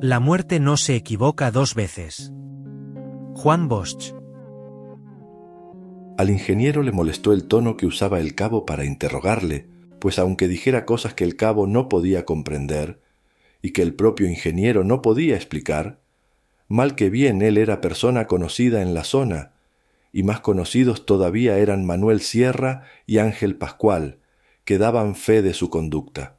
La muerte no se equivoca dos veces. Juan Bosch. Al ingeniero le molestó el tono que usaba el cabo para interrogarle, pues aunque dijera cosas que el cabo no podía comprender y que el propio ingeniero no podía explicar, mal que bien él era persona conocida en la zona, y más conocidos todavía eran Manuel Sierra y Ángel Pascual, que daban fe de su conducta.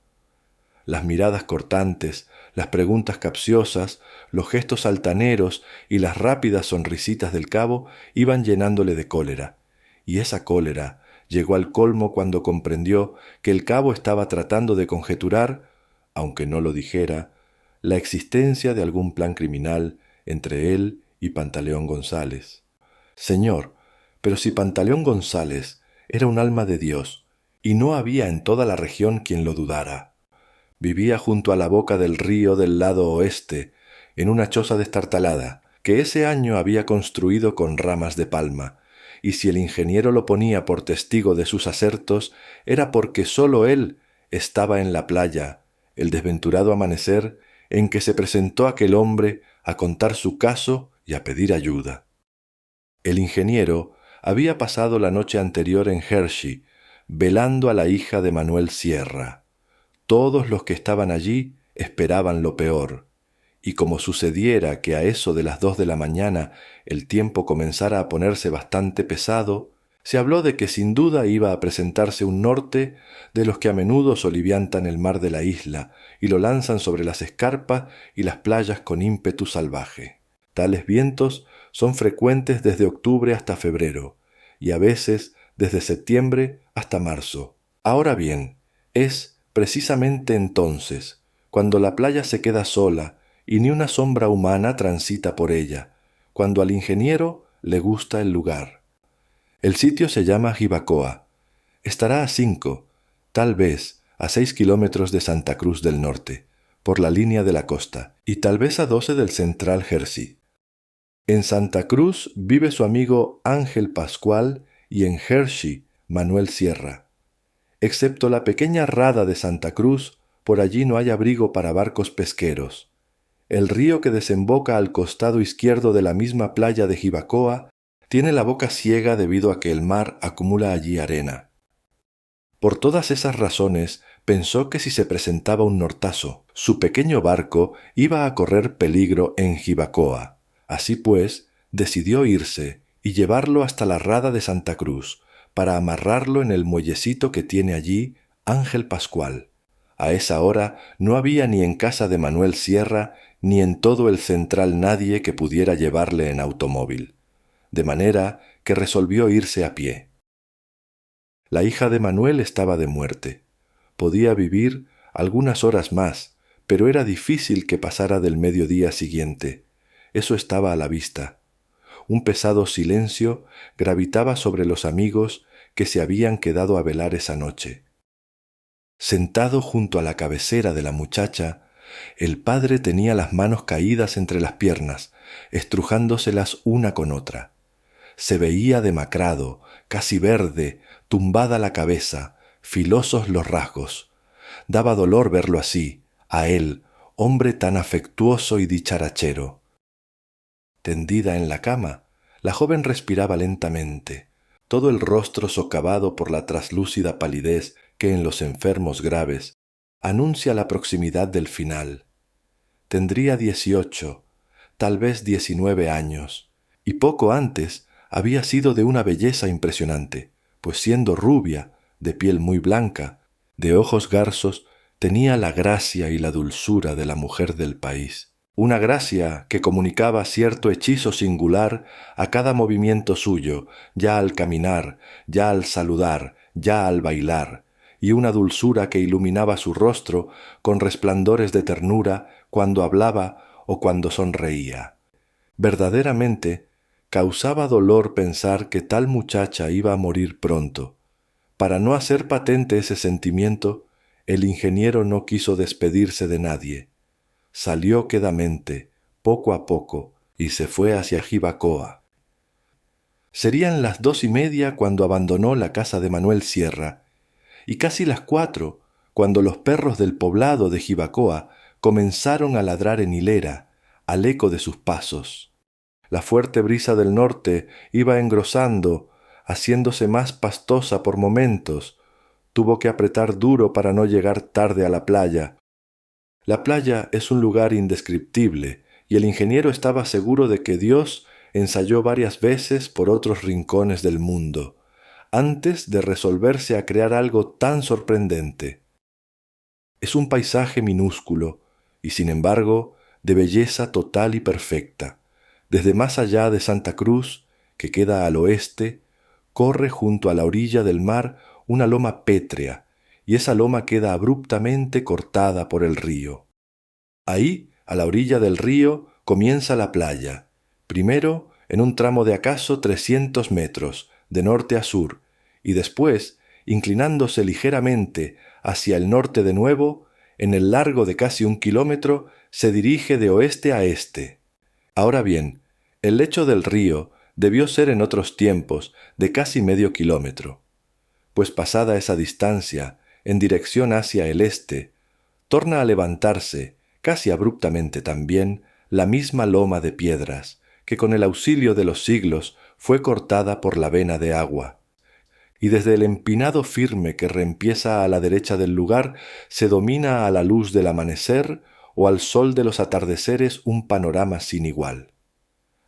Las miradas cortantes, las preguntas capciosas, los gestos altaneros y las rápidas sonrisitas del cabo iban llenándole de cólera, y esa cólera llegó al colmo cuando comprendió que el cabo estaba tratando de conjeturar, aunque no lo dijera, la existencia de algún plan criminal entre él y Pantaleón González. Señor, pero si Pantaleón González era un alma de Dios, y no había en toda la región quien lo dudara. Vivía junto a la boca del río del lado oeste, en una choza destartalada, que ese año había construido con ramas de palma, y si el ingeniero lo ponía por testigo de sus acertos, era porque sólo él estaba en la playa, el desventurado amanecer en que se presentó aquel hombre a contar su caso y a pedir ayuda. El ingeniero había pasado la noche anterior en Hershey, velando a la hija de Manuel Sierra. Todos los que estaban allí esperaban lo peor, y como sucediera que a eso de las 2 de la mañana el tiempo comenzara a ponerse bastante pesado, se habló de que sin duda iba a presentarse un norte de los que a menudo soliviantan el mar de la isla y lo lanzan sobre las escarpas y las playas con ímpetu salvaje. Tales vientos son frecuentes desde octubre hasta febrero, y a veces desde septiembre hasta marzo. Ahora bien, es precisamente entonces, cuando la playa se queda sola y ni una sombra humana transita por ella, cuando al ingeniero le gusta el lugar. El sitio se llama Jibacoa. Estará a 5, tal vez a 6 kilómetros de Santa Cruz del Norte, por la línea de la costa, y tal vez a 12 del Central Hershey. En Santa Cruz vive su amigo Ángel Pascual y en Hershey Manuel Sierra. Excepto la pequeña rada de Santa Cruz, por allí no hay abrigo para barcos pesqueros. El río que desemboca al costado izquierdo de la misma playa de Jibacoa tiene la boca ciega debido a que el mar acumula allí arena. Por todas esas razones, pensó que si se presentaba un nortazo, su pequeño barco iba a correr peligro en Jibacoa. Así pues, decidió irse y llevarlo hasta la rada de Santa Cruz, para amarrarlo en el muellecito que tiene allí Ángel Pascual. A esa hora no había ni en casa de Manuel Sierra ni en todo el central nadie que pudiera llevarle en automóvil, de manera que resolvió irse a pie. La hija de Manuel estaba de muerte. Podía vivir algunas horas más, pero era difícil que pasara del mediodía siguiente. Eso estaba a la vista. Un pesado silencio gravitaba sobre los amigos que se habían quedado a velar esa noche. Sentado junto a la cabecera de la muchacha, el padre tenía las manos caídas entre las piernas, estrujándoselas una con otra. Se veía demacrado, casi verde, tumbada la cabeza, filosos los rasgos. Daba dolor verlo así, a él, hombre tan afectuoso y dicharachero. Tendida en la cama, la joven respiraba lentamente, todo el rostro socavado por la traslúcida palidez que en los enfermos graves anuncia la proximidad del final. Tendría 18, tal vez 19 años, y poco antes había sido de una belleza impresionante, pues siendo rubia, de piel muy blanca, de ojos garzos, tenía la gracia y la dulzura de la mujer del país. Una gracia que comunicaba cierto hechizo singular a cada movimiento suyo, ya al caminar, ya al saludar, ya al bailar, y una dulzura que iluminaba su rostro con resplandores de ternura cuando hablaba o cuando sonreía. Verdaderamente, causaba dolor pensar que tal muchacha iba a morir pronto. Para no hacer patente ese sentimiento, el ingeniero no quiso despedirse de nadie. Salió quedamente, poco a poco, y se fue hacia Jibacoa. Serían las 2:30 cuando abandonó la casa de Manuel Sierra, y casi las 4 cuando los perros del poblado de Jibacoa comenzaron a ladrar en hilera, al eco de sus pasos. La fuerte brisa del norte iba engrosando, haciéndose más pastosa por momentos. Tuvo que apretar duro para no llegar tarde a la playa. La playa es un lugar indescriptible, y el ingeniero estaba seguro de que Dios ensayó varias veces por otros rincones del mundo, antes de resolverse a crear algo tan sorprendente. Es un paisaje minúsculo, y sin embargo, de belleza total y perfecta. Desde más allá de Santa Cruz, que queda al oeste, corre junto a la orilla del mar una loma pétrea, y esa loma queda abruptamente cortada por el río. Ahí, a la orilla del río, comienza la playa, primero en un tramo de acaso 300 metros, de norte a sur, y después, inclinándose ligeramente hacia el norte de nuevo, en el largo de casi 1 kilómetro, se dirige de oeste a este. Ahora bien, el lecho del río debió ser en otros tiempos de casi medio kilómetro, pues pasada esa distancia, en dirección hacia el este, torna a levantarse, casi abruptamente también, la misma loma de piedras, que con el auxilio de los siglos fue cortada por la vena de agua. Y desde el empinado firme que reempieza a la derecha del lugar se domina a la luz del amanecer o al sol de los atardeceres un panorama sin igual.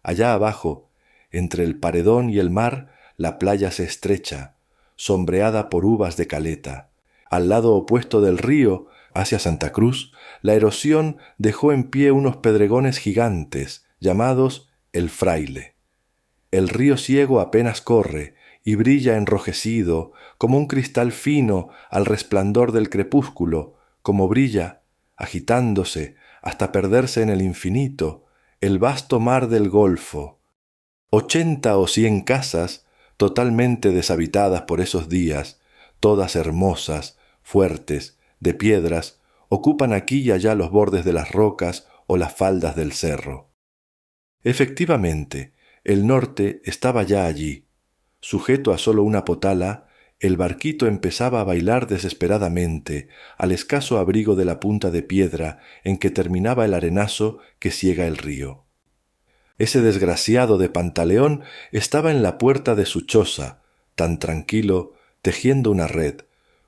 Allá abajo, entre el paredón y el mar, la playa se estrecha, sombreada por uvas de caleta. Al lado opuesto del río, hacia Santa Cruz, la erosión dejó en pie unos pedregones gigantes, llamados el Fraile. El río ciego apenas corre y brilla enrojecido, como un cristal fino al resplandor del crepúsculo, como brilla, agitándose hasta perderse en el infinito, el vasto mar del Golfo. 80 o 100 casas, totalmente deshabitadas por esos días, todas hermosas, fuertes, de piedras, ocupan aquí y allá los bordes de las rocas o las faldas del cerro. Efectivamente, el norte estaba ya allí. Sujeto a solo una potala, el barquito empezaba a bailar desesperadamente al escaso abrigo de la punta de piedra en que terminaba el arenazo que ciega el río. Ese desgraciado de Pantaleón estaba en la puerta de su choza, tan tranquilo, tejiendo una red,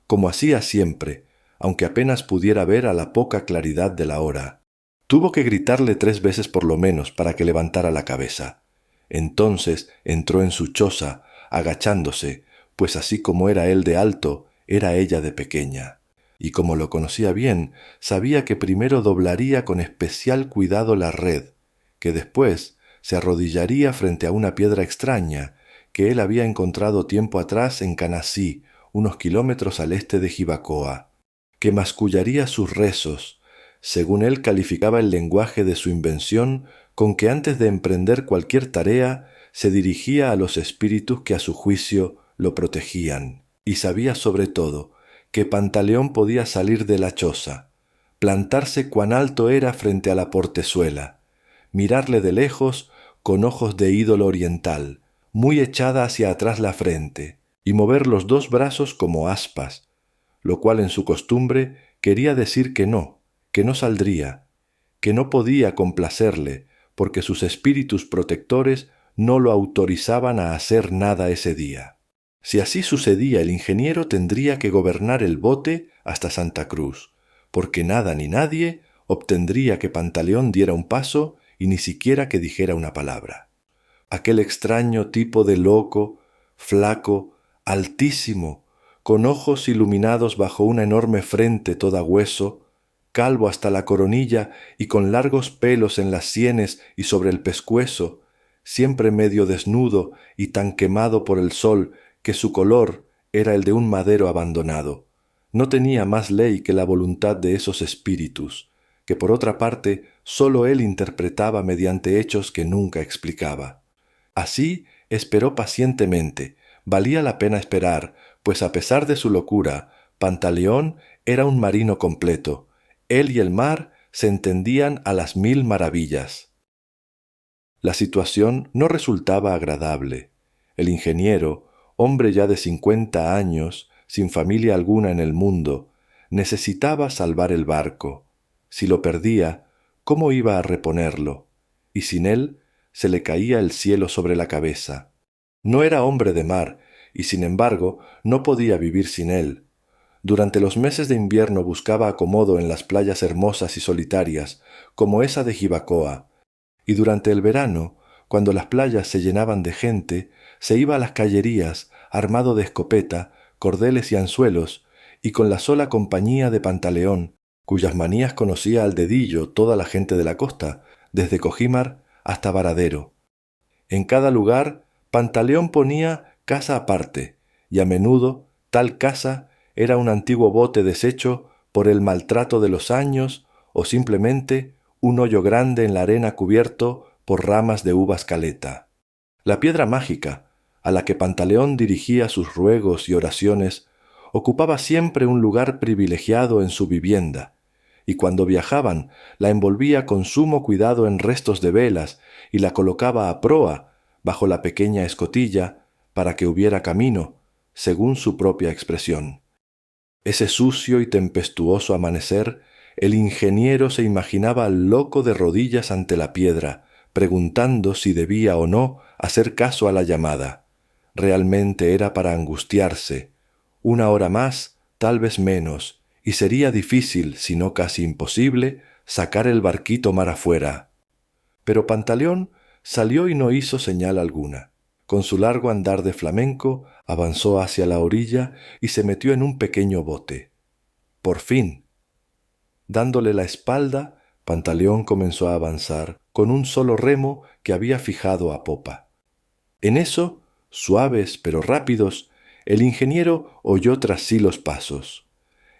como hacía siempre, aunque apenas pudiera ver a la poca claridad de la hora. Tuvo que gritarle 3 veces por lo menos para que levantara la cabeza. Entonces entró en su choza, agachándose, pues así como era él de alto, era ella de pequeña. Y como lo conocía bien, sabía que primero doblaría con especial cuidado la red, que después se arrodillaría frente a una piedra extraña que él había encontrado tiempo atrás en Canasí, unos kilómetros al este de Jibacoa, que mascullaría sus rezos, según él calificaba el lenguaje de su invención, con que antes de emprender cualquier tarea se dirigía a los espíritus que a su juicio lo protegían, y sabía sobre todo que Pantaleón podía salir de la choza, plantarse cuán alto era frente a la portezuela, mirarle de lejos con ojos de ídolo oriental, muy echada hacia atrás la frente, y mover los 2 brazos como aspas, lo cual en su costumbre quería decir que no saldría, que no podía complacerle, porque sus espíritus protectores no lo autorizaban a hacer nada ese día. Si así sucedía, el ingeniero tendría que gobernar el bote hasta Santa Cruz, porque nada ni nadie obtendría que Pantaleón diera un paso y ni siquiera que dijera una palabra. Aquel extraño tipo de loco, flaco, altísimo, con ojos iluminados bajo una enorme frente toda hueso, calvo hasta la coronilla y con largos pelos en las sienes y sobre el pescuezo, siempre medio desnudo y tan quemado por el sol que su color era el de un madero abandonado. No tenía más ley que la voluntad de esos espíritus, que por otra parte sólo él interpretaba mediante hechos que nunca explicaba. Así esperó pacientemente. Valía la pena esperar, pues a pesar de su locura, Pantaleón era un marino completo. Él y el mar se entendían a las 1000 maravillas. La situación no resultaba agradable. El ingeniero, hombre ya de 50 años, sin familia alguna en el mundo, necesitaba salvar el barco. Si lo perdía, ¿cómo iba a reponerlo? Y sin él, se le caía el cielo sobre la cabeza. No era hombre de mar, y sin embargo, no podía vivir sin él. Durante los meses de invierno buscaba acomodo en las playas hermosas y solitarias, como esa de Jibacoa, y durante el verano, cuando las playas se llenaban de gente, se iba a las callerías, armado de escopeta, cordeles y anzuelos, y con la sola compañía de Pantaleón, cuyas manías conocía al dedillo toda la gente de la costa, desde Cojímar hasta Varadero. En cada lugar, Pantaleón ponía casa aparte, y a menudo tal casa era un antiguo bote deshecho por el maltrato de los años o simplemente un hoyo grande en la arena cubierto por ramas de uvas caleta. La piedra mágica, a la que Pantaleón dirigía sus ruegos y oraciones, ocupaba siempre un lugar privilegiado en su vivienda, y cuando viajaban la envolvía con sumo cuidado en restos de velas y la colocaba a proa, bajo la pequeña escotilla, para que hubiera camino, según su propia expresión. Ese sucio y tempestuoso amanecer, el ingeniero se imaginaba al loco de rodillas ante la piedra, preguntando si debía o no hacer caso a la llamada. Realmente era para angustiarse. Una hora más, tal vez menos, y sería difícil, si no casi imposible, sacar el barquito mar afuera. Pero Pantaleón salió y no hizo señal alguna. Con su largo andar de flamenco, avanzó hacia la orilla y se metió en un pequeño bote. Por fin. Dándole la espalda, Pantaleón comenzó a avanzar con un solo remo que había fijado a popa. En eso, suaves pero rápidos, el ingeniero oyó tras sí los pasos.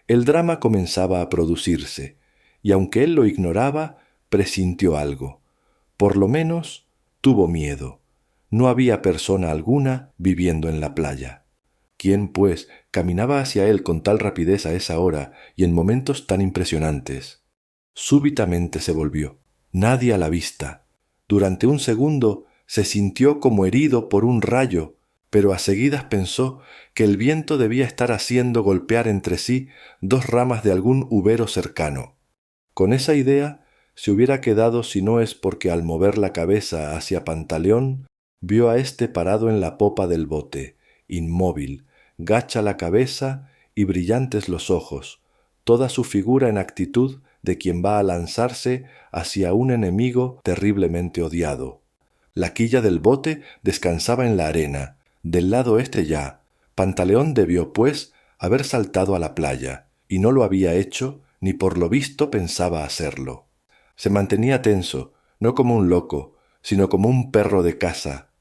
El drama comenzaba a producirse, y aunque él lo ignoraba, presintió algo. Por lo menos, tuvo miedo. No había persona alguna viviendo en la playa. ¿Quién, pues, caminaba hacia él con tal rapidez a esa hora y en momentos tan impresionantes? Súbitamente se volvió. Nadie a la vista. Durante un segundo se sintió como herido por un rayo, pero a seguidas pensó que el viento debía estar haciendo golpear entre sí dos ramas de algún ubero cercano. Con esa idea se hubiera quedado si no es porque al mover la cabeza hacia Pantaleón, vio a éste parado en la popa del bote, inmóvil, gacha la cabeza y brillantes los ojos, toda su figura en actitud de quien va a lanzarse hacia un enemigo terriblemente odiado. La quilla del bote descansaba en la arena, del lado este ya. Pantaleón debió, pues, haber saltado a la playa, y no lo había hecho, ni por lo visto pensaba hacerlo. Se mantenía tenso, no como un loco, sino como un perro de caza.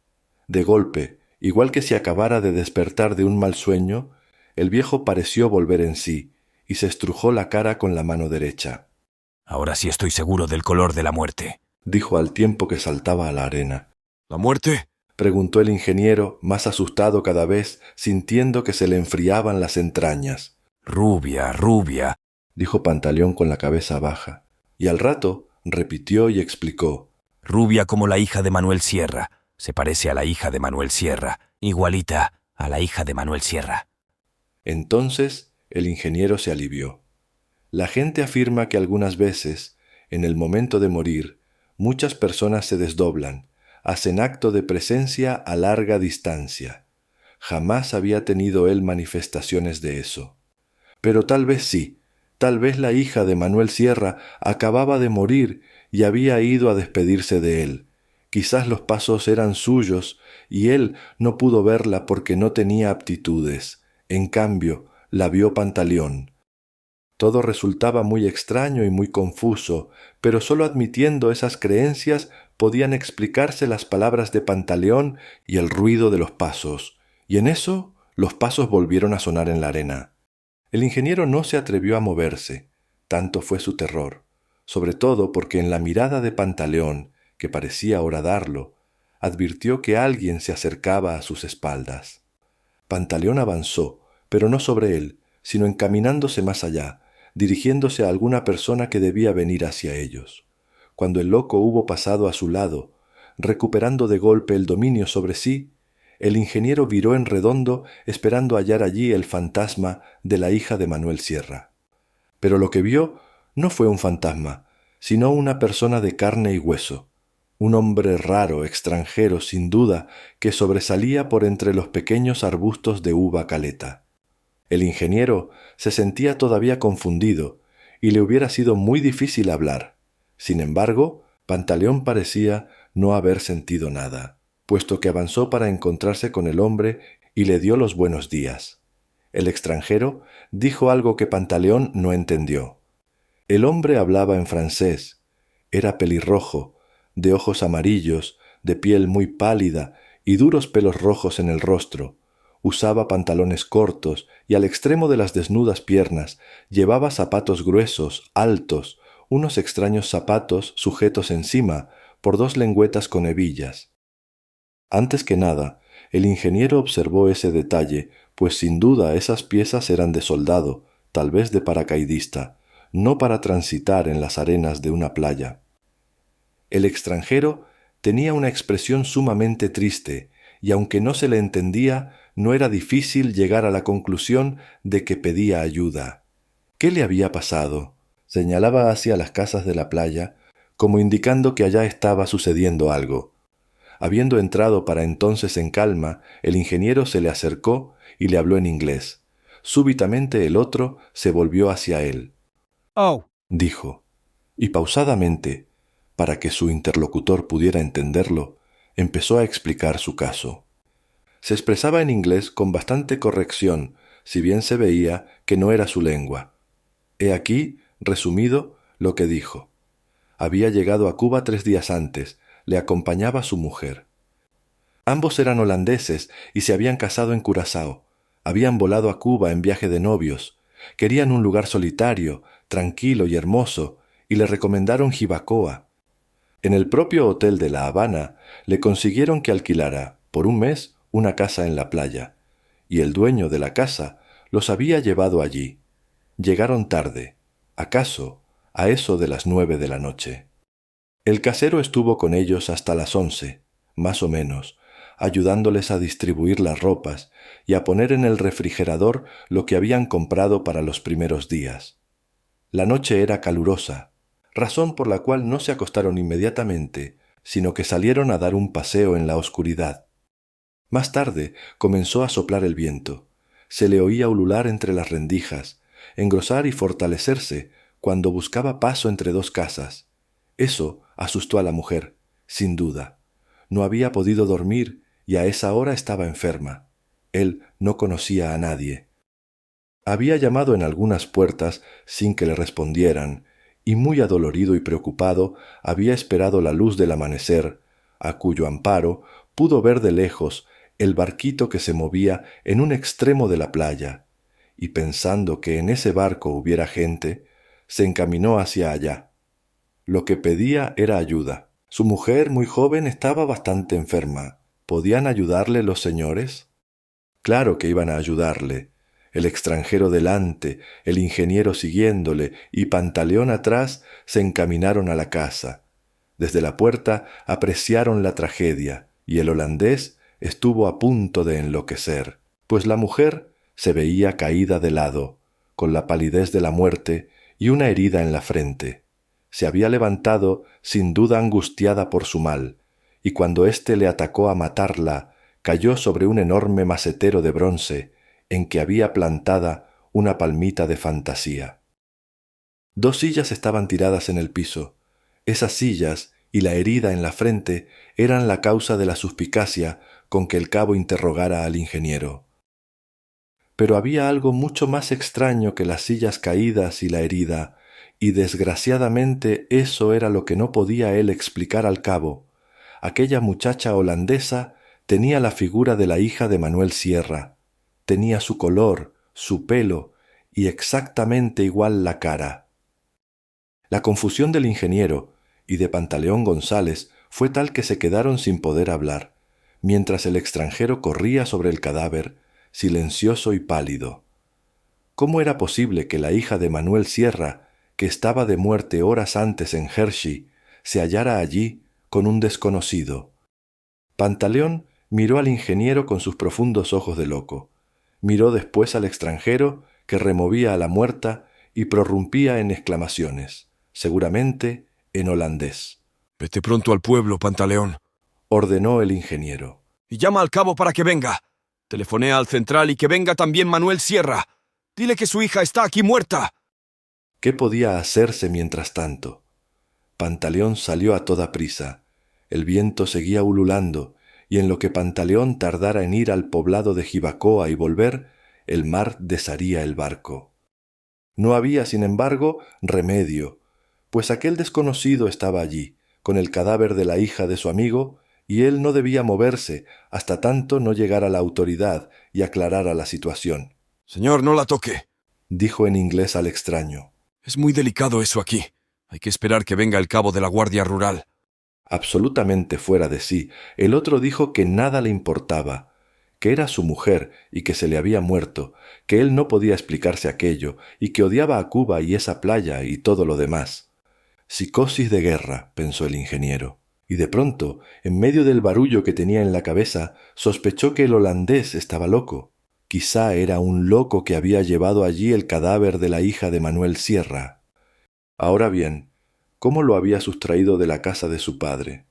De golpe, igual que si acabara de despertar de un mal sueño, el viejo pareció volver en sí, y se estrujó la cara con la mano derecha. «Ahora sí estoy seguro del color de la muerte», dijo al tiempo que saltaba a la arena. «¿La muerte?», preguntó el ingeniero, más asustado cada vez, sintiendo que se le enfriaban las entrañas. «Rubia, rubia», dijo Pantaleón con la cabeza baja, y al rato repitió y explicó. «Rubia como la hija de Manuel Sierra. Se parece a la hija de Manuel Sierra, igualita a la hija de Manuel Sierra». Entonces el ingeniero se alivió. La gente afirma que algunas veces, en el momento de morir, muchas personas se desdoblan, hacen acto de presencia a larga distancia. Jamás había tenido él manifestaciones de eso. Pero tal vez sí, tal vez la hija de Manuel Sierra acababa de morir y había ido a despedirse de él. Quizás los pasos eran suyos y él no pudo verla porque no tenía aptitudes. En cambio, la vio Pantaleón. Todo resultaba muy extraño y muy confuso, pero sólo admitiendo esas creencias podían explicarse las palabras de Pantaleón y el ruido de los pasos. Y en eso los pasos volvieron a sonar en la arena. El ingeniero no se atrevió a moverse, tanto fue su terror, sobre todo porque en la mirada de Pantaleón, que parecía horadarlo, advirtió que alguien se acercaba a sus espaldas. Pantaleón avanzó, pero no sobre él, sino encaminándose más allá, dirigiéndose a alguna persona que debía venir hacia ellos. Cuando el loco hubo pasado a su lado, recuperando de golpe el dominio sobre sí, el ingeniero viró en redondo esperando hallar allí el fantasma de la hija de Manuel Sierra. Pero lo que vio no fue un fantasma, sino una persona de carne y hueso, un hombre raro, extranjero, sin duda, que sobresalía por entre los pequeños arbustos de uva caleta. El ingeniero se sentía todavía confundido, y le hubiera sido muy difícil hablar. Sin embargo, Pantaleón parecía no haber sentido nada, puesto que avanzó para encontrarse con el hombre y le dio los buenos días. El extranjero dijo algo que Pantaleón no entendió. El hombre hablaba en francés. Era pelirrojo, de ojos amarillos, de piel muy pálida y duros pelos rojos en el rostro. Usaba pantalones cortos y al extremo de las desnudas piernas llevaba zapatos gruesos, altos, unos extraños zapatos sujetos encima por dos lengüetas con hebillas. Antes que nada, el ingeniero observó ese detalle, pues sin duda esas piezas eran de soldado, tal vez de paracaidista, no para transitar en las arenas de una playa. El extranjero tenía una expresión sumamente triste, y aunque no se le entendía, no era difícil llegar a la conclusión de que pedía ayuda. ¿Qué le había pasado? Señalaba hacia las casas de la playa, como indicando que allá estaba sucediendo algo. Habiendo entrado para entonces en calma, el ingeniero se le acercó y le habló en inglés. Súbitamente el otro se volvió hacia él. Oh, Dijo, y pausadamente, para que su interlocutor pudiera entenderlo, empezó a explicar su caso. Se expresaba en inglés con bastante corrección, si bien se veía que no era su lengua. He aquí, resumido, lo que dijo. Había llegado a Cuba 3 días antes, le acompañaba su mujer. Ambos eran holandeses y se habían casado en Curazao. Habían volado a Cuba en viaje de novios. Querían un lugar solitario, tranquilo y hermoso, y le recomendaron Jibacoa. En el propio hotel de La Habana le consiguieron que alquilara, por un mes, una casa en la playa, y el dueño de la casa los había llevado allí. Llegaron tarde, acaso a eso de las 9 de la noche. El casero estuvo con ellos hasta las 11, más o menos, ayudándoles a distribuir las ropas y a poner en el refrigerador lo que habían comprado para los primeros días. La noche era calurosa, razón por la cual no se acostaron inmediatamente, sino que salieron a dar un paseo en la oscuridad. Más tarde comenzó a soplar el viento. Se le oía ulular entre las rendijas, engrosar y fortalecerse cuando buscaba paso entre dos casas. Eso asustó a la mujer, sin duda. No había podido dormir y a esa hora estaba enferma. Él no conocía a nadie. Había llamado en algunas puertas sin que le respondieran, y muy adolorido y preocupado había esperado la luz del amanecer, a cuyo amparo pudo ver de lejos el barquito que se movía en un extremo de la playa, y pensando que en ese barco hubiera gente, se encaminó hacia allá. Lo que pedía era ayuda. Su mujer, muy joven, estaba bastante enferma. ¿Podían ayudarle los señores? Claro que iban a ayudarle. El extranjero delante, el ingeniero siguiéndole y Pantaleón atrás se encaminaron a la casa. Desde la puerta apreciaron la tragedia y el holandés estuvo a punto de enloquecer, pues la mujer se veía caída de lado, con la palidez de la muerte y una herida en la frente. Se había levantado sin duda angustiada por su mal, y cuando éste le atacó a matarla, cayó sobre un enorme macetero de bronce en que había plantada una palmita de fantasía. 2 sillas estaban tiradas en el piso. Esas sillas y la herida en la frente eran la causa de la suspicacia con que el cabo interrogara al ingeniero. Pero había algo mucho más extraño que las sillas caídas y la herida, y desgraciadamente eso era lo que no podía él explicar al cabo. Aquella muchacha holandesa tenía la figura de la hija de Manuel Sierra, tenía su color, su pelo y exactamente igual la cara. La confusión del ingeniero y de Pantaleón González fue tal que se quedaron sin poder hablar, mientras el extranjero corría sobre el cadáver, silencioso y pálido. ¿Cómo era posible que la hija de Manuel Sierra, que estaba de muerte horas antes en Hershey, se hallara allí con un desconocido? Pantaleón miró al ingeniero con sus profundos ojos de loco. Miró después al extranjero, que removía a la muerta, y prorrumpía en exclamaciones, seguramente en holandés. «Vete pronto al pueblo, Pantaleón», ordenó el ingeniero. «y llama al cabo para que venga. Telefonea al central y que venga también Manuel Sierra. Dile que su hija está aquí muerta». ¿Qué podía hacerse mientras tanto? Pantaleón salió a toda prisa. El viento seguía ululando, y en lo que Pantaleón tardara en ir al poblado de Jibacoa y volver, el mar desharía el barco. No había, sin embargo, remedio, pues aquel desconocido estaba allí, con el cadáver de la hija de su amigo, y él no debía moverse hasta tanto no llegara la autoridad y aclarara la situación. «Señor, no la toque», dijo en inglés al extraño. «Es muy delicado eso aquí. Hay que esperar que venga el cabo de la Guardia Rural». Absolutamente fuera de sí, el otro dijo que nada le importaba, que era su mujer y que se le había muerto, que él no podía explicarse aquello y que odiaba a Cuba y esa playa y todo lo demás. Psicosis de guerra, pensó el ingeniero, y de pronto, en medio del barullo que tenía en la cabeza, sospechó que el holandés estaba loco. Quizá era un loco que había llevado allí el cadáver de la hija de Manuel Sierra. Ahora bien, ¿cómo lo había sustraído de la casa de su padre?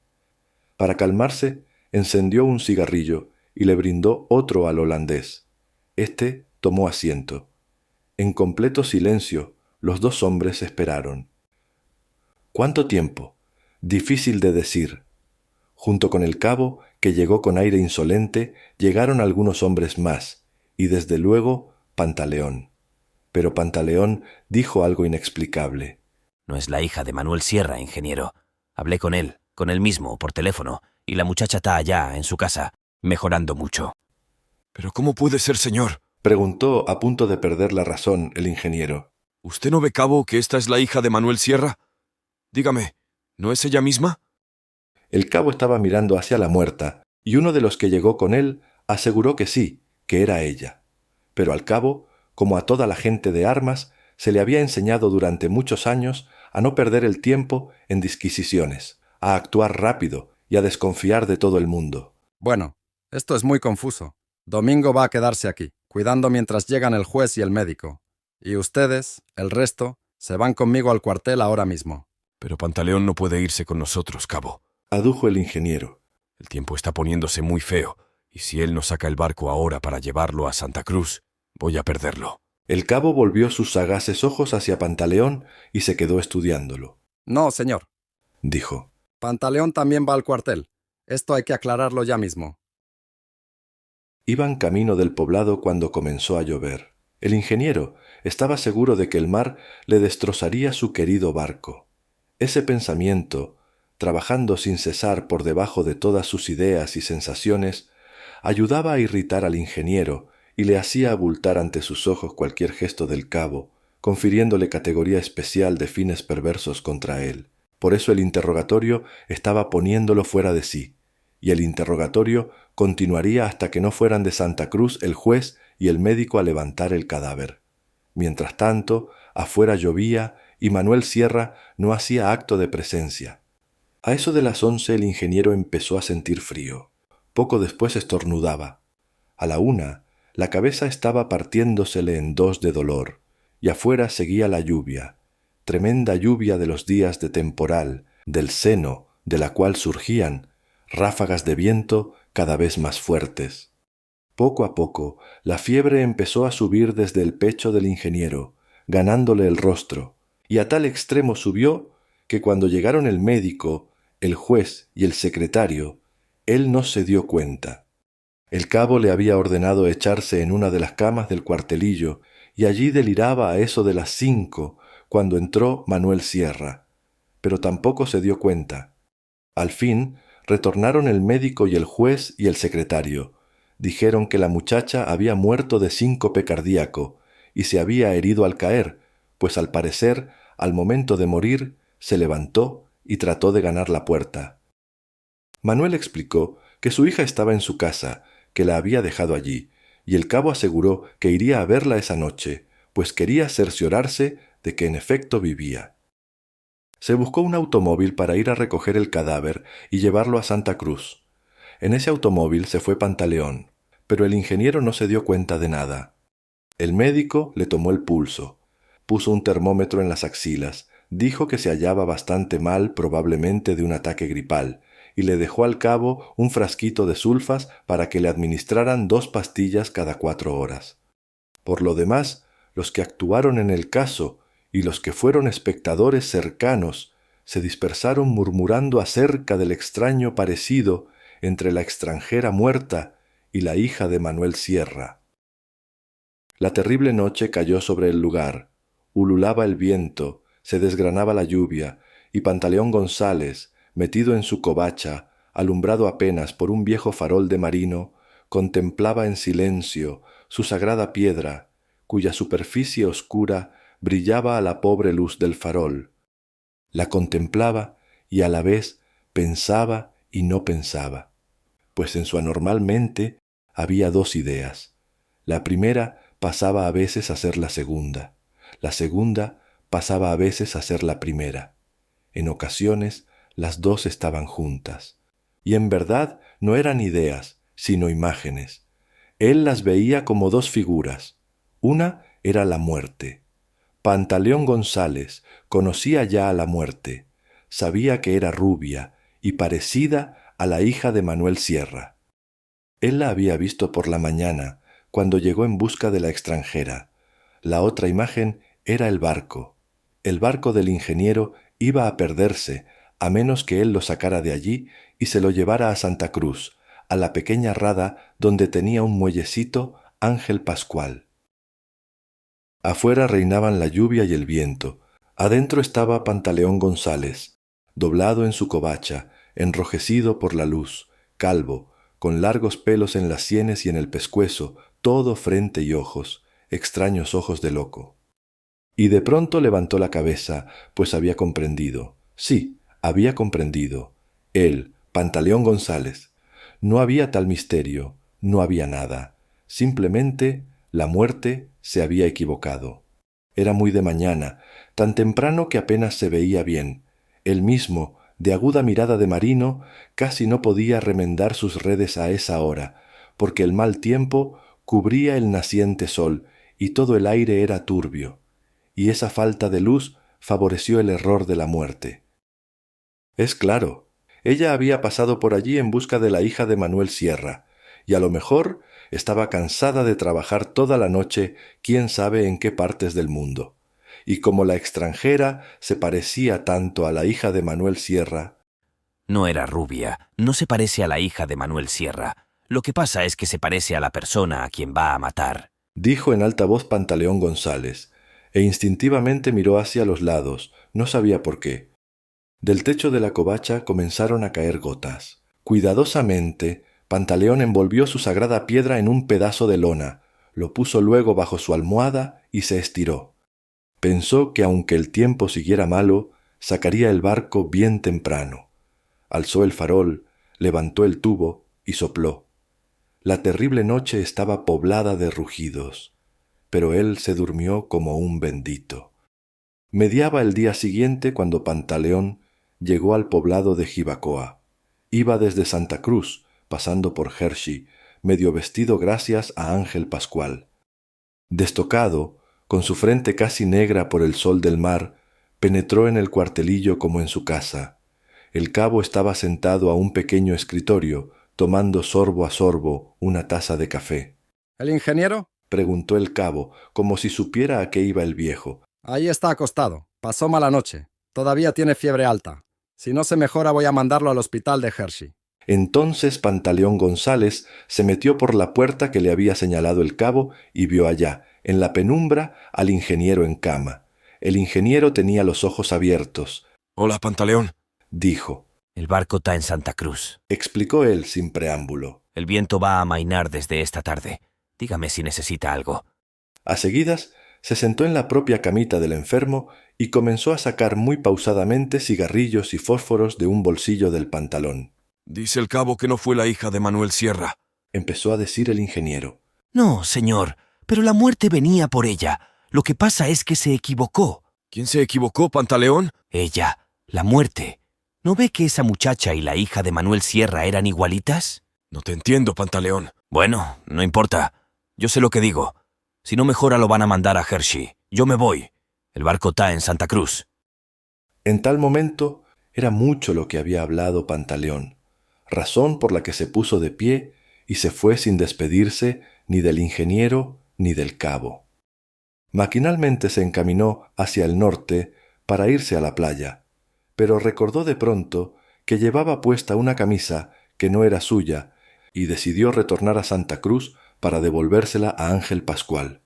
Para calmarse, encendió un cigarrillo y le brindó otro al holandés. Este tomó asiento. En completo silencio, los dos hombres esperaron. ¿Cuánto tiempo? Difícil de decir. Junto con el cabo, que llegó con aire insolente, llegaron algunos hombres más, y desde luego Pantaleón. Pero Pantaleón dijo algo inexplicable. «No es la hija de Manuel Sierra, ingeniero. Hablé con él mismo, por teléfono, y la muchacha está allá, en su casa, mejorando mucho». «¿Pero cómo puede ser, señor?», preguntó a punto de perder la razón el ingeniero. «¿Usted no ve, cabo, que esta es la hija de Manuel Sierra? Dígame, ¿no es ella misma?». El cabo estaba mirando hacia la muerta, y uno de los que llegó con él aseguró que sí, que era ella. Pero al cabo, como a toda la gente de armas, se le había enseñado durante muchos años a no perder el tiempo en disquisiciones, a actuar rápido y a desconfiar de todo el mundo. Bueno, esto es muy confuso. Domingo va a quedarse aquí, cuidando mientras llegan el juez y el médico. Y ustedes, el resto, se van conmigo al cuartel ahora mismo. «Pero Pantaleón no puede irse con nosotros, cabo», adujo el ingeniero. «El tiempo está poniéndose muy feo, y si él no saca el barco ahora para llevarlo a Santa Cruz, voy a perderlo». El cabo volvió sus sagaces ojos hacia Pantaleón y se quedó estudiándolo. No, señor, dijo. Pantaleón también va al cuartel. Esto hay que aclararlo ya mismo. Iban camino del poblado cuando comenzó a llover. El ingeniero estaba seguro de que el mar le destrozaría su querido barco. Ese pensamiento, trabajando sin cesar por debajo de todas sus ideas y sensaciones, ayudaba a irritar al ingeniero y le hacía abultar ante sus ojos cualquier gesto del cabo, confiriéndole categoría especial de fines perversos contra él. Por eso el interrogatorio estaba poniéndolo fuera de sí, y el interrogatorio continuaría hasta que no fueran de Santa Cruz el juez y el médico a levantar el cadáver. Mientras tanto, afuera llovía y Manuel Sierra no hacía acto de presencia. A eso de las 11 el ingeniero empezó a sentir frío. Poco después estornudaba. A la 1, la cabeza estaba partiéndosele en dos de dolor, y afuera seguía la lluvia, tremenda lluvia de los días de temporal, del seno de la cual surgían ráfagas de viento cada vez más fuertes. Poco a poco, la fiebre empezó a subir desde el pecho del ingeniero, ganándole el rostro, y a tal extremo subió que cuando llegaron el médico, el juez y el secretario, él no se dio cuenta. El cabo le había ordenado echarse en una de las camas del cuartelillo, y allí deliraba a eso de las 5, cuando entró Manuel Sierra. Pero tampoco se dio cuenta. Al fin, retornaron el médico y el juez y el secretario. Dijeron que la muchacha había muerto de síncope cardíaco y se había herido al caer, pues al parecer, al momento de morir, se levantó y trató de ganar la puerta. Manuel explicó que su hija estaba en su casa, que la había dejado allí, y el cabo aseguró que iría a verla esa noche, pues quería cerciorarse de que en efecto vivía. Se buscó un automóvil para ir a recoger el cadáver y llevarlo a Santa Cruz. En ese automóvil se fue Pantaleón, pero el ingeniero no se dio cuenta de nada. El médico le tomó el pulso. puso un termómetro en las axilas, dijo que se hallaba bastante mal, probablemente de un ataque gripal, y le dejó al cabo un frasquito de sulfas para que le administraran 2 pastillas cada 4 horas. Por lo demás, los que actuaron en el caso y los que fueron espectadores cercanos se dispersaron murmurando acerca del extraño parecido entre la extranjera muerta y la hija de Manuel Sierra. La terrible noche cayó sobre el lugar, ululaba el viento, se desgranaba la lluvia, y Pantaleón González, metido en su covacha, alumbrado apenas por un viejo farol de marino, contemplaba en silencio su sagrada piedra, cuya superficie oscura brillaba a la pobre luz del farol. La contemplaba y a la vez pensaba y no pensaba, pues en su anormal mente había 2 ideas. La primera pasaba a veces a ser la segunda pasaba a veces a ser la primera. En ocasiones las 2 estaban juntas. Y en verdad no eran ideas, sino imágenes. Él las veía como 2 figuras. Una era la muerte. Pantaleón González conocía ya a la muerte. Sabía que era rubia y parecida a la hija de Manuel Sierra. Él la había visto por la mañana, cuando llegó en busca de la extranjera. La otra imagen era el barco. El barco del ingeniero iba a perderse, a menos que él lo sacara de allí y se lo llevara a Santa Cruz, a la pequeña rada donde tenía un muellecito Ángel Pascual. Afuera reinaban la lluvia y el viento. Adentro estaba Pantaleón González, doblado en su covacha, enrojecido por la luz, calvo, con largos pelos en las sienes y en el pescuezo, todo frente y ojos, extraños ojos de loco. Y de pronto levantó la cabeza, pues había comprendido. Sí, había comprendido. Él, Pantaleón González. No había tal misterio, no había nada. Simplemente la muerte se había equivocado. Era muy de mañana, tan temprano que apenas se veía bien. Él mismo, de aguda mirada de marino, casi no podía remendar sus redes a esa hora, porque el mal tiempo cubría el naciente sol y todo el aire era turbio, y esa falta de luz favoreció el error de la muerte. Es claro, ella había pasado por allí en busca de la hija de Manuel Sierra, y a lo mejor estaba cansada de trabajar toda la noche quién sabe en qué partes del mundo. Y como la extranjera se parecía tanto a la hija de Manuel Sierra... No era rubia, no se parece a la hija de Manuel Sierra. Lo que pasa es que se parece a la persona a quien va a matar, dijo en alta voz Pantaleón González, e instintivamente miró hacia los lados, no sabía por qué. Del techo de la covacha comenzaron a caer gotas. Cuidadosamente, Pantaleón envolvió su sagrada piedra en un pedazo de lona, lo puso luego bajo su almohada y se estiró. Pensó que aunque el tiempo siguiera malo, sacaría el barco bien temprano. Alzó el farol, levantó el tubo y sopló. La terrible noche estaba poblada de rugidos, pero él se durmió como un bendito. Mediaba el día siguiente cuando Pantaleón llegó al poblado de Jibacoa. Iba desde Santa Cruz, pasando por Hershey, medio vestido gracias a Ángel Pascual. Destocado, con su frente casi negra por el sol del mar, penetró en el cuartelillo como en su casa. El cabo estaba sentado a un pequeño escritorio, tomando sorbo a sorbo una taza de café. ¿El ingeniero? Preguntó el cabo, como si supiera a qué iba el viejo. Ahí está acostado. Pasó mala noche. Todavía tiene fiebre alta. Si no se mejora voy a mandarlo al hospital de Hershey. Entonces Pantaleón González se metió por la puerta que le había señalado el cabo y vio allá, en la penumbra, al ingeniero en cama. El ingeniero tenía los ojos abiertos. «Hola, Pantaleón», dijo. El barco está en Santa Cruz. Explicó él sin preámbulo. El viento va a amainar desde esta tarde. Dígame si necesita algo. A seguidas, se sentó en la propia camita del enfermo y comenzó a sacar muy pausadamente cigarrillos y fósforos de un bolsillo del pantalón. «Dice el cabo que no fue la hija de Manuel Sierra», empezó a decir el ingeniero. No, señor, pero la muerte venía por ella. Lo que pasa es que se equivocó. «¿Quién se equivocó, Pantaleón?» Ella, la muerte. ¿No ve que esa muchacha y la hija de Manuel Sierra eran igualitas? «No te entiendo, Pantaleón». Bueno, no importa. Yo sé lo que digo. Si no mejora lo van a mandar a Hershey. Yo me voy. El barco está en Santa Cruz. En tal momento era mucho lo que había hablado Pantaleón, razón por la que se puso de pie y se fue sin despedirse ni del ingeniero ni del cabo. Maquinalmente se encaminó hacia el norte para irse a la playa, pero recordó de pronto que llevaba puesta una camisa que no era suya y decidió retornar a Santa Cruz para devolvérsela a Ángel Pascual.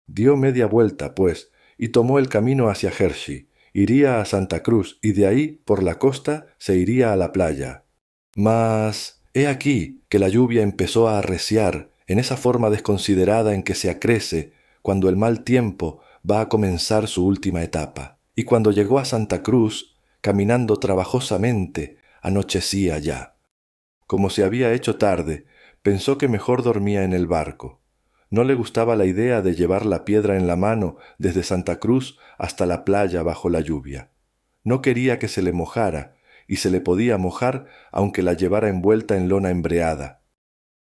Dio media vuelta, pues, y tomó el camino hacia Hershey. Iría a Santa Cruz y de ahí, por la costa, se iría a la playa. Mas he aquí que la lluvia empezó a arreciar en esa forma desconsiderada en que se acrece cuando el mal tiempo va a comenzar su última etapa. Y cuando llegó a Santa Cruz, caminando trabajosamente, anochecía ya. Como se había hecho tarde, pensó que mejor dormía en el barco. No le gustaba la idea de llevar la piedra en la mano desde Santa Cruz hasta la playa bajo la lluvia. No quería que se le mojara, y se le podía mojar aunque la llevara envuelta en lona embreada.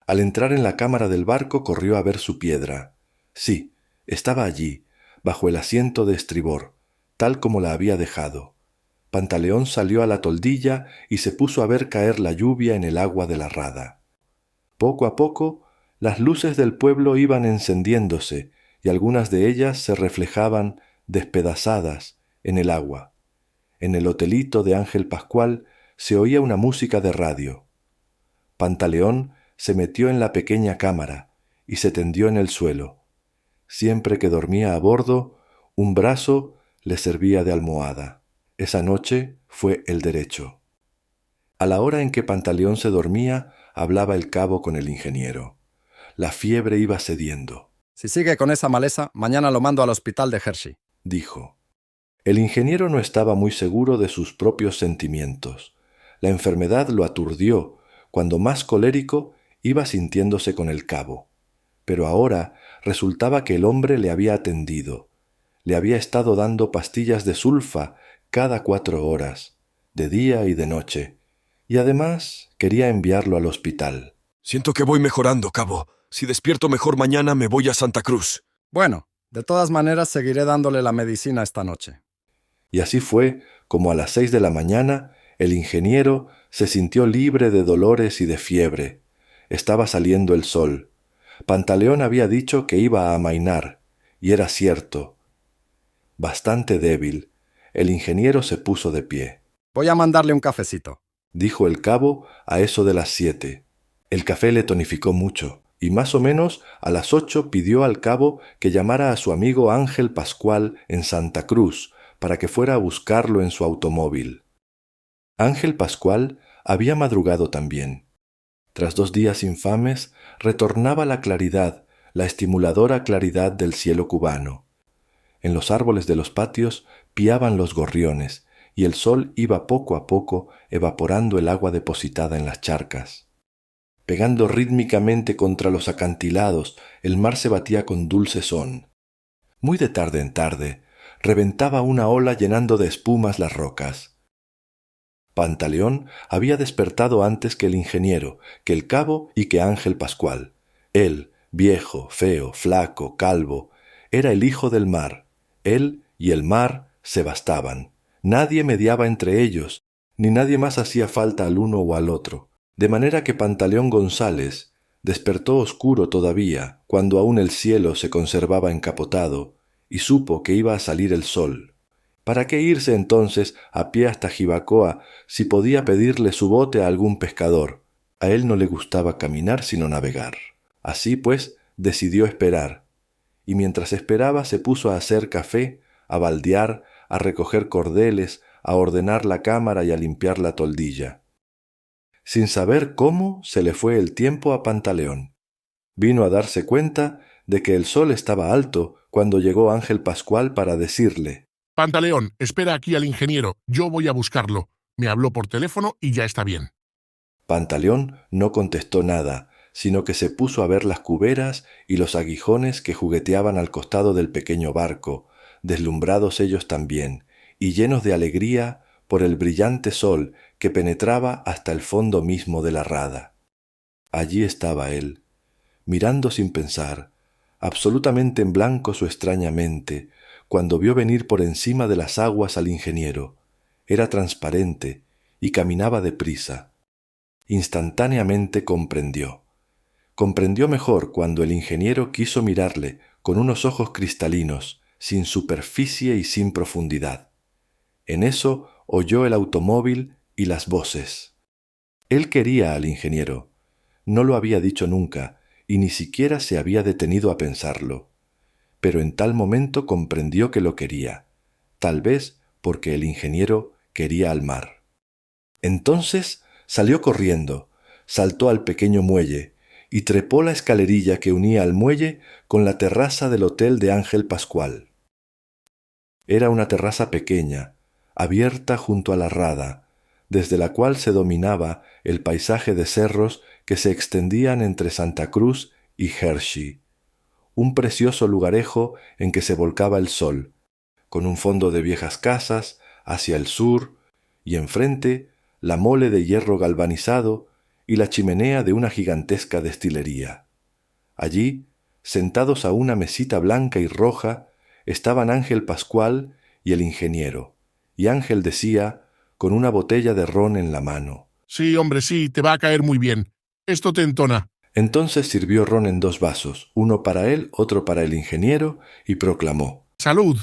Al entrar en la cámara del barco corrió a ver su piedra. Sí, estaba allí, bajo el asiento de estribor, tal como la había dejado. Pantaleón salió a la toldilla y se puso a ver caer la lluvia en el agua de la rada. Poco a poco, las luces del pueblo iban encendiéndose y algunas de ellas se reflejaban, despedazadas, en el agua. En el hotelito de Ángel Pascual se oía una música de radio. Pantaleón se metió en la pequeña cámara y se tendió en el suelo. Siempre que dormía a bordo, un brazo le servía de almohada. Esa noche fue el derecho. A la hora en que Pantaleón se dormía, hablaba el cabo con el ingeniero. La fiebre iba cediendo. Si sigue con esa maleza, mañana lo mando al hospital de Hershey, dijo. El ingeniero no estaba muy seguro de sus propios sentimientos. La enfermedad lo aturdió. Cuando más colérico, iba sintiéndose con el cabo. Pero ahora resultaba que el hombre le había atendido. Le había estado dando pastillas de sulfa cada 4 horas, de día y de noche, y además quería enviarlo al hospital. Siento que voy mejorando, cabo. Si despierto mejor mañana me voy a Santa Cruz. Bueno, de todas maneras seguiré dándole la medicina esta noche. Y así fue como a las 6 de la mañana el ingeniero se sintió libre de dolores y de fiebre. Estaba saliendo el sol. Pantaleón había dicho que iba a amainar, y era cierto. Bastante débil, el ingeniero se puso de pie. Voy a mandarle un cafecito, dijo el cabo a eso de las 7. El café le tonificó mucho, y más o menos a las 8 pidió al cabo que llamara a su amigo Ángel Pascual en Santa Cruz para que fuera a buscarlo en su automóvil. Ángel Pascual había madrugado también. Tras 2 días infames, retornaba la claridad, la estimuladora claridad del cielo cubano. En los árboles de los patios piaban los gorriones, y el sol iba poco a poco evaporando el agua depositada en las charcas. Pegando rítmicamente contra los acantilados, el mar se batía con dulce son. Muy de tarde en tarde, reventaba una ola llenando de espumas las rocas. Pantaleón había despertado antes que el ingeniero, que el cabo y que Ángel Pascual. Él, viejo, feo, flaco, calvo, era el hijo del mar. Él y el mar se bastaban. Nadie mediaba entre ellos, ni nadie más hacía falta al uno o al otro. De manera que Pantaleón González despertó oscuro todavía, cuando aún el cielo se conservaba encapotado, y supo que iba a salir el sol. ¿Para qué irse entonces a pie hasta Jibacoa si podía pedirle su bote a algún pescador? A él no le gustaba caminar sino navegar. Así pues, decidió esperar, y mientras esperaba se puso a hacer café, a baldear, a recoger cordeles, a ordenar la cámara y a limpiar la toldilla. Sin saber cómo se le fue el tiempo a Pantaleón. Vino a darse cuenta de que el sol estaba alto cuando llegó Ángel Pascual para decirle: Pantaleón, espera aquí al ingeniero, yo voy a buscarlo. Me habló por teléfono y ya está bien. Pantaleón no contestó nada, sino que se puso a ver las cuberas y los aguijones que jugueteaban al costado del pequeño barco, deslumbrados ellos también, y llenos de alegría por el brillante sol que penetraba hasta el fondo mismo de la rada. Allí estaba él, mirando sin pensar, absolutamente en blanco su extraña mente, cuando vio venir por encima de las aguas al ingeniero. Era transparente y caminaba deprisa. Instantáneamente comprendió. Comprendió mejor cuando el ingeniero quiso mirarle con unos ojos cristalinos, sin superficie y sin profundidad. En eso oyó el automóvil y las voces. Él quería al ingeniero. No lo había dicho nunca, y ni siquiera se había detenido a pensarlo. Pero en tal momento comprendió que lo quería, tal vez porque el ingeniero quería al mar. Entonces salió corriendo, saltó al pequeño muelle y trepó la escalerilla que unía al muelle con la terraza del hotel de Ángel Pascual. Era una terraza pequeña, abierta junto a la rada, desde la cual se dominaba el paisaje de cerros que se extendían entre Santa Cruz y Hershey, un precioso lugarejo en que se volcaba el sol, con un fondo de viejas casas hacia el sur, y enfrente la mole de hierro galvanizado y la chimenea de una gigantesca destilería. Allí, sentados a una mesita blanca y roja, estaban Ángel Pascual y el ingeniero, y Ángel decía, con una botella de ron en la mano: Sí, hombre, sí, te va a caer muy bien. Esto te entona. Entonces sirvió ron en 2 vasos, uno para él, otro para el ingeniero, y proclamó: ¡Salud!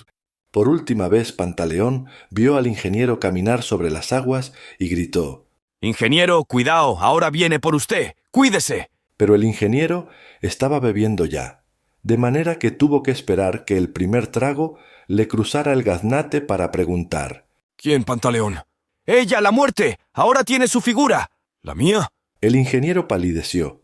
Por última vez Pantaleón vio al ingeniero caminar sobre las aguas y gritó: Ingeniero, cuidado, ahora viene por usted. ¡Cuídese! Pero el ingeniero estaba bebiendo ya, de manera que tuvo que esperar que el primer trago le cruzara el gaznate para preguntar: ¿Quién, Pantaleón? ¡Ella, la muerte! ¡Ahora tiene su figura! ¿La mía? El ingeniero palideció,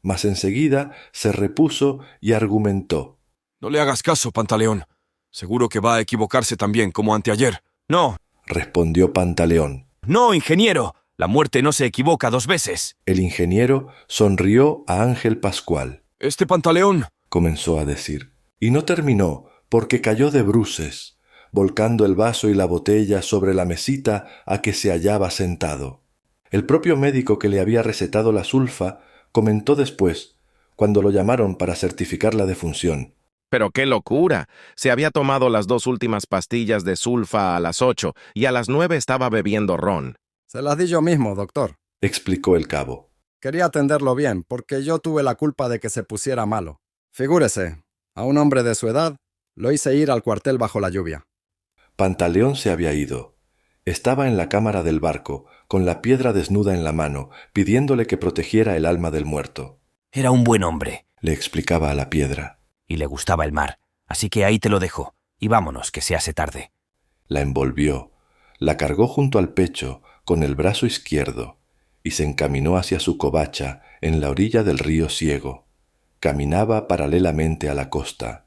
mas enseguida se repuso y argumentó: No le hagas caso, Pantaleón. Seguro que va a equivocarse también, como anteayer. No, respondió Pantaleón. no, ingeniero. La muerte no se equivoca 2 veces. El ingeniero sonrió a Ángel Pascual. Este Pantaleón... comenzó a decir, y no terminó porque cayó de bruces, volcando el vaso y la botella sobre la mesita a que se hallaba sentado. El propio médico que le había recetado la sulfa comentó después, cuando lo llamaron para certificar la defunción: Pero qué locura. Se había tomado las 2 últimas pastillas de sulfa a las 8 y a las 9 estaba bebiendo ron. Se las di yo mismo, doctor. explicó el cabo. Quería atenderlo bien, porque yo tuve la culpa de que se pusiera malo. Figúrese, a un hombre de su edad lo hice ir al cuartel bajo la lluvia. Pantaleón se había ido. Estaba en la cámara del barco, con la piedra desnuda en la mano, pidiéndole que protegiera el alma del muerto. Era un buen hombre, Le explicaba a la piedra. y le gustaba el mar. Así que ahí te lo dejo, y vámonos, que se hace tarde. La envolvió, la cargó junto al pecho con el brazo izquierdo y se encaminó hacia su covacha en la orilla del río Ciego. Caminaba paralelamente a la costa.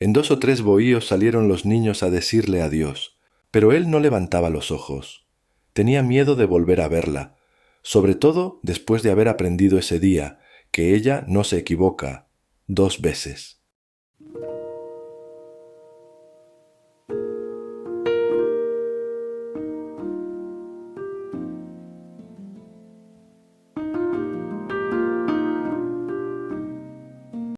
En 2 o 3 bohíos salieron los niños a decirle adiós, pero él no levantaba los ojos. Tenía miedo de volver a verla, sobre todo después de haber aprendido ese día que ella no se equivoca 2 veces.